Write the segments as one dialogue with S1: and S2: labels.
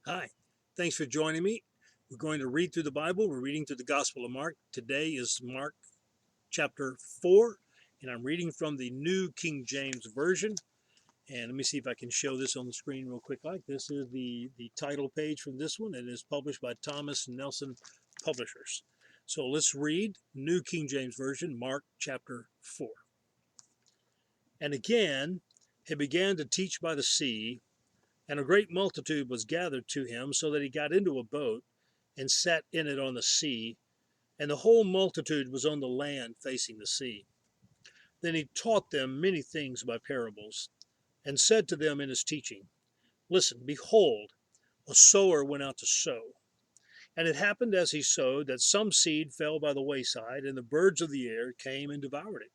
S1: Hi, thanks for joining me. We're going to read through the Bible. We're reading through the Gospel of Mark. Today is Mark chapter 4, and I'm reading from the New King James Version. And let me see if I can show this on the screen real quick. This is the title page from this one. It is published by Thomas Nelson Publishers. So let's read New King James Version, Mark chapter 4. And again, he began to teach by the sea, and a great multitude was gathered to him, so that he got into a boat and sat in it on the sea, and the whole multitude was on the land facing the sea. Then he taught them many things by parables, and said to them in his teaching, Listen, behold, a sower went out to sow. And it happened as he sowed that some seed fell by the wayside, and the birds of the air came and devoured it.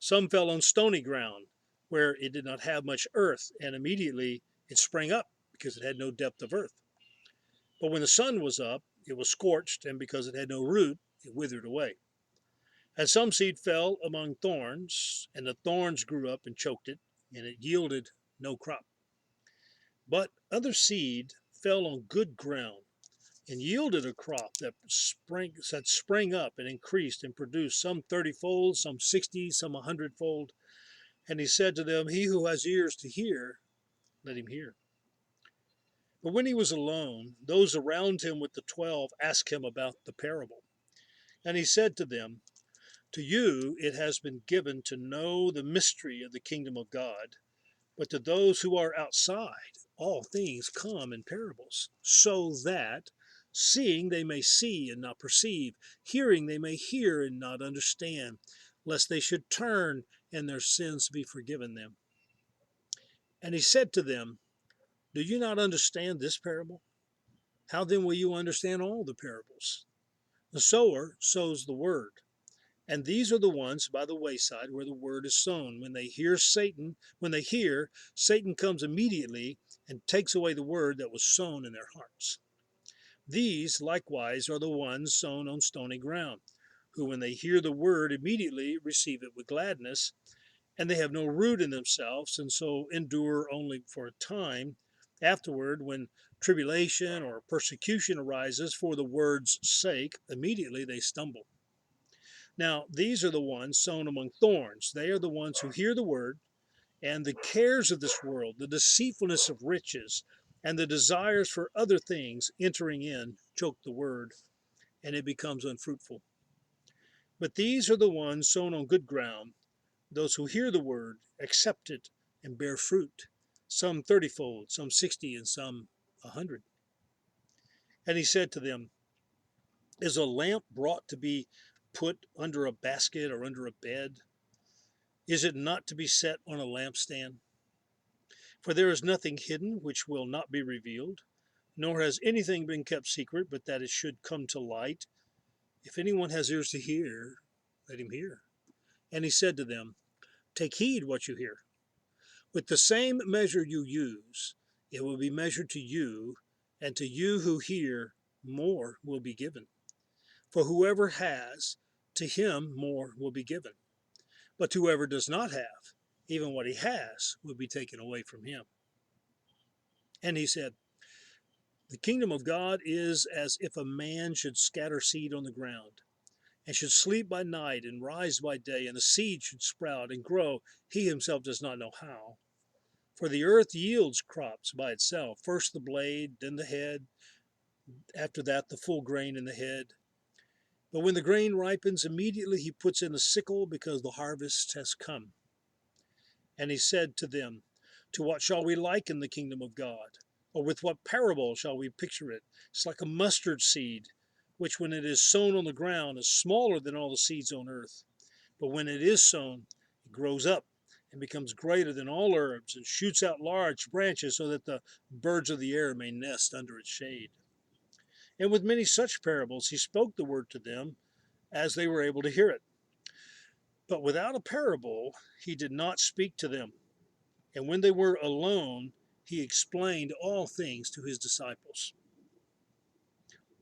S1: Some fell on stony ground, where it did not have much earth, and immediately it sprang up, because it had no depth of earth. But when the sun was up, it was scorched, and because it had no root, it withered away. And some seed fell among thorns, and the thorns grew up and choked it, and it yielded no crop. But other seed fell on good ground, and yielded a crop that sprang up and increased and produced some 30-fold, some 60, some 100-fold. And he said to them, He who has ears to hear, let him hear. But when he was alone, those around him with the 12 asked him about the parable. And he said to them, To you it has been given to know the mystery of the kingdom of God, but to those who are outside, all things come in parables, so that, seeing they may see and not perceive, hearing they may hear and not understand, lest they should turn and their sins be forgiven them. And he said to them, Do you not understand this parable? How then will you understand all the parables? The sower sows the word. And these are the ones by the wayside where the word is sown. When they hear, Satan comes immediately and takes away the word that was sown in their hearts. These likewise are the ones sown on stony ground, who when they hear the word immediately receive it with gladness, and they have no root in themselves, and so endure only for a time. Afterward, when tribulation or persecution arises for the word's sake, immediately they stumble. Now, these are the ones sown among thorns. They are the ones who hear the word, and the cares of this world, the deceitfulness of riches, and the desires for other things entering in choke the word, and it becomes unfruitful. But these are the ones sown on good ground, those who hear the word, accept it, and bear fruit, some 30-fold, some 60, and some 100. And he said to them, Is a lamp brought to be put under a basket or under a bed? Is it not to be set on a lampstand? For there is nothing hidden which will not be revealed, nor has anything been kept secret, but that it should come to light. If anyone has ears to hear, let him hear. And he said to them, Take heed what you hear. With the same measure you use, it will be measured to you, and to you who hear, more will be given. For whoever has, to him more will be given. But whoever does not have, even what he has will be taken away from him. And he said, The kingdom of God is as if a man should scatter seed on the ground, and should sleep by night and rise by day, and the seed should sprout and grow, he himself does not know how. For the earth yields crops by itself, first the blade, then the head, after that the full grain in the head. But when the grain ripens, immediately he puts in the sickle, because the harvest has come. And he said to them, To what shall we liken the kingdom of God? Or with what parable shall we picture it? It's like a mustard seed, which when it is sown on the ground is smaller than all the seeds on earth. But when it is sown, it grows up and becomes greater than all herbs, and shoots out large branches, so that the birds of the air may nest under its shade. And with many such parables he spoke the word to them, as they were able to hear it. But without a parable he did not speak to them. And when they were alone, he explained all things to his disciples.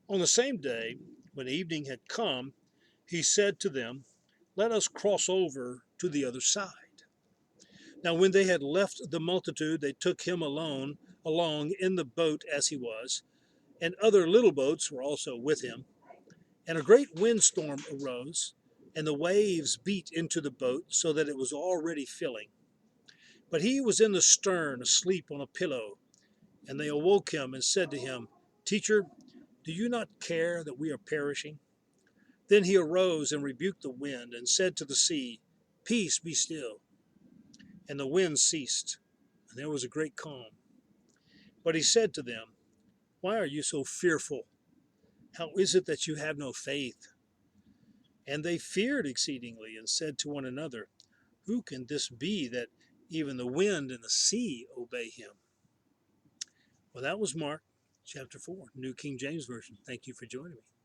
S1: On the same day, when evening had come, he said to them, Let us cross over to the other side. Now when they had left the multitude, they took him alone along in the boat as he was, and other little boats were also with him. And a great windstorm arose, and the waves beat into the boat so that it was already filling. But he was in the stern, asleep on a pillow. And they awoke him and said to him, Teacher, do you not care that we are perishing? Then he arose and rebuked the wind and said to the sea, Peace, be still. And the wind ceased, and there was a great calm. But he said to them, Why are you so fearful? How is it that you have no faith? And they feared exceedingly and said to one another, Who can this be that even the wind and the sea obey him? Well, that was Mark chapter 4, New King James Version. Thank you for joining me.